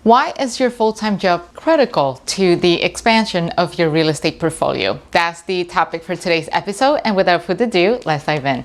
Why is your full-time job critical to the expansion of your real estate portfolio? That's the topic for today's episode, and without further ado, let's dive in.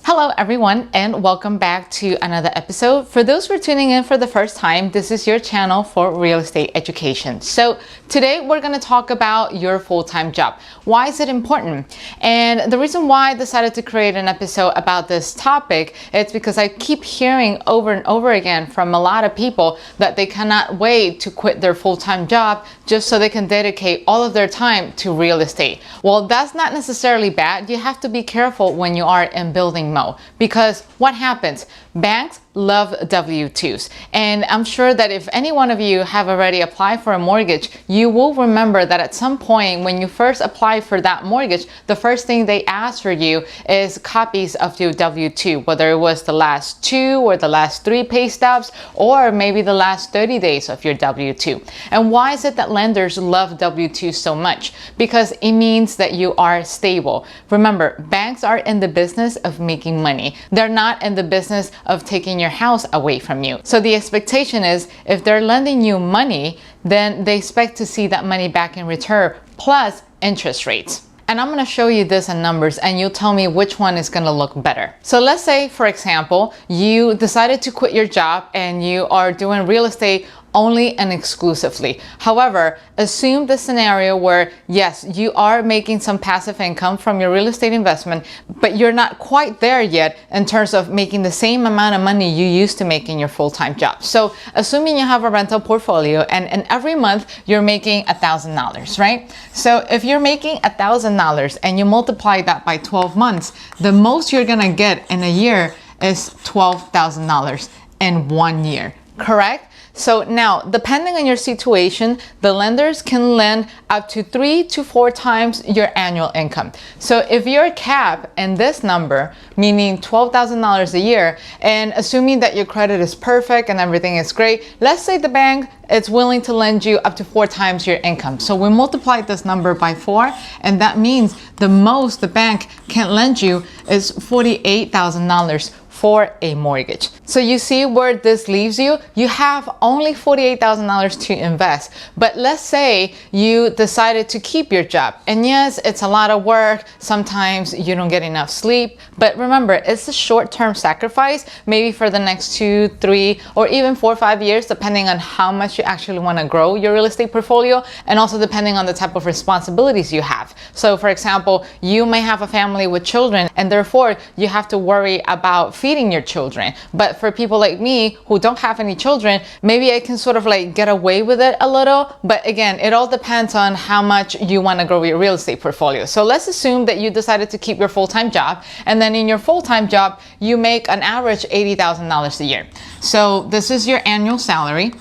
Hello everyone, and welcome back to another episode. For those who are tuning in for the first time, this is your channel for real estate education. So today we're going to talk about your full-time job. Why is it important? And the reason why I decided to create an episode about this topic is because I keep hearing over and over again from a lot of people that they cannot wait to quit their full-time job just so they can dedicate all of their time to real estate. Well, that's not necessarily bad. You have to be careful when you are in building mode, because what happens? Banks love W-2s. And I'm sure that if any one of you have already applied for a mortgage, you will remember that at some point when you first apply for that mortgage, the first thing they ask for you is copies of your W-2, whether it was the last 2 or the last 3 pay stubs, or maybe the last 30 days of your W-2. And why is it that lenders love W-2 so much? Because it means that you are stable. Remember, banks are in the business of making money. They're not in the business of taking your house away from you. So the expectation is if they're lending you money, then they expect to see that money back in return plus interest rates. And I'm going to show you this in numbers and you'll tell me which one is going to look better. So let's say, for example, you decided to quit your job and you are doing real estate only and exclusively. However, assume the scenario where, yes, you are making some passive income from your real estate investment, but you're not quite there yet in terms of making the same amount of money you used to make in your full-time job. So assuming you have a rental portfolio and every month you're making $1,000, right? So if you're making $1,000 and you multiply that by 12 months, the most you're gonna get in a year is $12,000 in 1 year, correct? So now, depending on your situation, the lenders can lend up to 3 to 4 times your annual income. So if you're capped in this number, meaning $12,000 a year, and assuming that your credit is perfect and everything is great, let's say the bank is willing to lend you up to 4 times your income. So we multiply this number by 4, and that means the most the bank can lend you is $48,000 for a mortgage. So you see where this leaves you? You have only $48,000 to invest. But let's say you decided to keep your job. And yes, it's a lot of work. Sometimes you don't get enough sleep. But remember, it's a short-term sacrifice, maybe for the next 2, 3, or even 4 or 5 years, depending on how much you actually want to grow your real estate portfolio, and also depending on the type of responsibilities you have. So for example, you may have a family with children, and therefore you have to worry about feeding your children. But for people like me who don't have any children, maybe I can sort of like get away with it a little. But again, it all depends on how much you want to grow your real estate portfolio. So let's assume that you decided to keep your full-time job, and then in your full-time job, you make an average $80,000 a year. So this is your annual salary,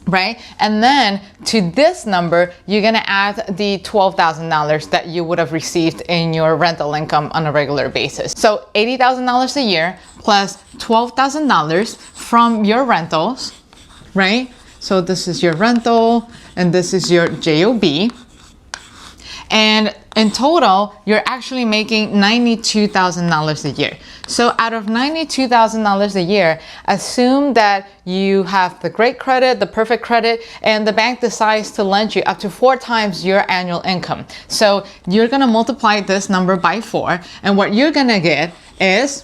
right? And then to this number, you're gonna add the $12,000 that you would have received in your rental income on a regular basis. So $80,000 a year plus $12,000 from your rentals, right? So this is your rental and this is your JOB. And in total, you're actually making $92,000 a year. So out of $92,000 a year, assume that you have the great credit, the perfect credit, and the bank decides to lend you up to 4 times your annual income. So you're gonna multiply this number by 4, and what you're gonna get is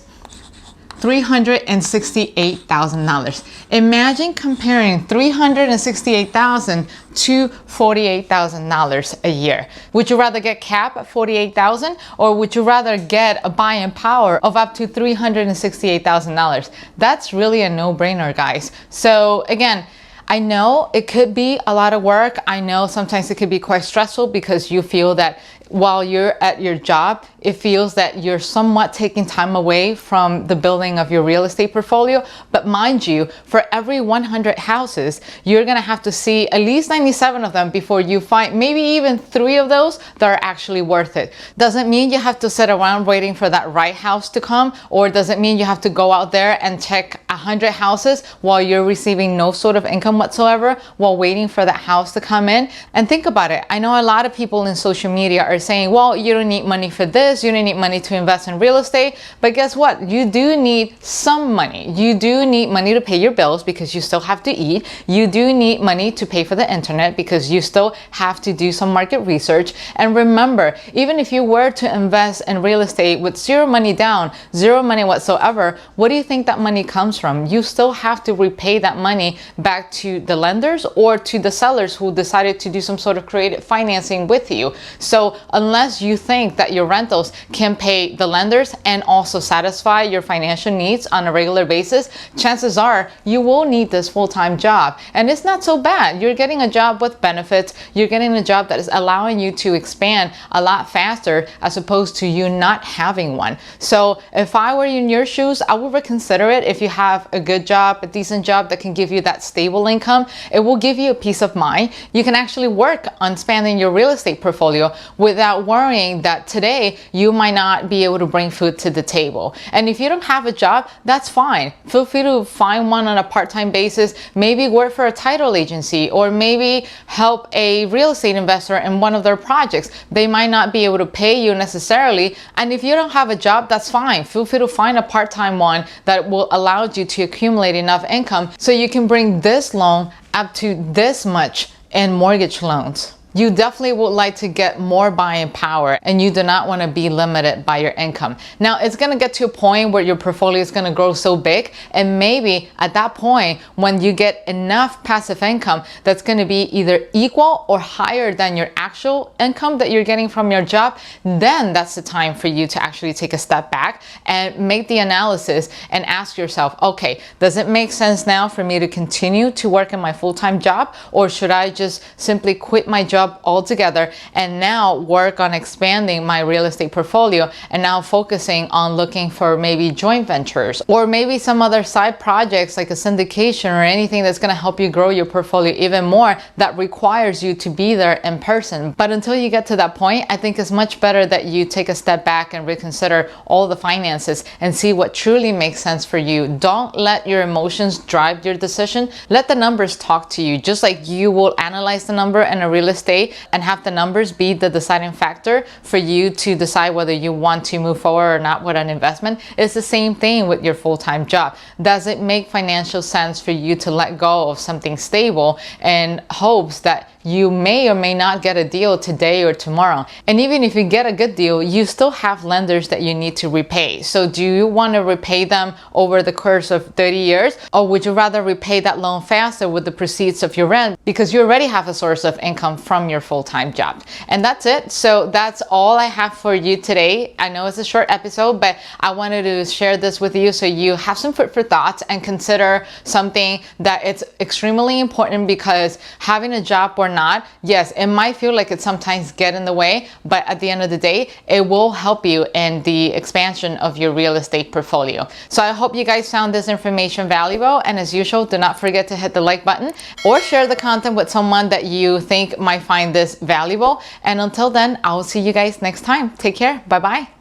$368,000. Imagine comparing $368,000 to $48,000 a year. Would you rather get capped at $48,000, or would you rather get a buying power of up to $368,000? That's really a no-brainer, guys. So again, I know it could be a lot of work. I know sometimes it could be quite stressful because you feel that while you're at your job, it feels that you're somewhat taking time away from the building of your real estate portfolio. But mind you, for every 100 houses, you're gonna have to see at least 97 of them before you find maybe even 3 of those that are actually worth it. Doesn't mean you have to sit around waiting for that right house to come, or doesn't mean you have to go out there and check 100 houses while you're receiving no sort of income whatsoever while waiting for that house to come in. And think about it. I know a lot of people in social media are are saying, well, you don't need money for this, you don't need money to invest in real estate. But guess what? You do need some money. You do need money to pay your bills because you still have to eat. You do need money to pay for the internet because you still have to do some market research. And remember, even if you were to invest in real estate with zero money down, zero money whatsoever, what do you think that money comes from? You still have to repay that money back to the lenders or to the sellers who decided to do some sort of creative financing with you. So unless you think that your rentals can pay the lenders and also satisfy your financial needs on a regular basis, chances are you will need this full-time job. And it's not so bad. You're getting a job with benefits. You're getting a job that is allowing you to expand a lot faster as opposed to you not having one. So if I were in your shoes, I would reconsider it. If you have a good job, a decent job that can give you that stable income, it will give you a peace of mind. You can actually work on expanding your real estate portfolio without worrying that today you might not be able to bring food to the table. And if you don't have a job, that's fine. Feel free to find one on a part-time basis, maybe work for a title agency, or maybe help a real estate investor in one of their projects. They might not be able to pay you necessarily. And if you don't have a job, that's fine. Feel free to find a part-time one that will allow you to accumulate enough income so you can bring this loan up to this much in mortgage loans. You definitely would like to get more buying power, and you do not want to be limited by your income. Now, it's going to get to a point where your portfolio is going to grow so big, and maybe at that point, when you get enough passive income that's going to be either equal or higher than your actual income that you're getting from your job, then that's the time for you to actually take a step back and make the analysis and ask yourself, okay, does it make sense now for me to continue to work in my full-time job, or should I just simply quit my job altogether and now work on expanding my real estate portfolio and now focusing on looking for maybe joint ventures or maybe some other side projects like a syndication or anything that's going to help you grow your portfolio even more that requires you to be there in person. But until you get to that point, I think it's much better that you take a step back and reconsider all the finances and see what truly makes sense for you. Don't let your emotions drive your decision. Let the numbers talk to you, just like you will analyze the number in a real estate and have the numbers be the deciding factor for you to decide whether you want to move forward or not with an investment. It's the same thing with your full-time job. Does it make financial sense for you to let go of something stable in hopes that you may or may not get a deal today or tomorrow? And even if you get a good deal, you still have lenders that you need to repay. So do you want to repay them over the course of 30 years? Or would you rather repay that loan faster with the proceeds of your rent because you already have a source of income from your full-time job? And that's it. So that's all I have for you today. I know it's a short episode, but I wanted to share this with you so you have some food for thought and consider something that it's extremely important, because having a job or not, yes, it might feel like it sometimes get in the way, but at the end of the day, it will help you in the expansion of your real estate portfolio. So I hope you guys found this information valuable, and as usual, do not forget to hit the like button or share the content with someone that you think might find this valuable. And until then, I will see you guys next time. Take care. Bye bye.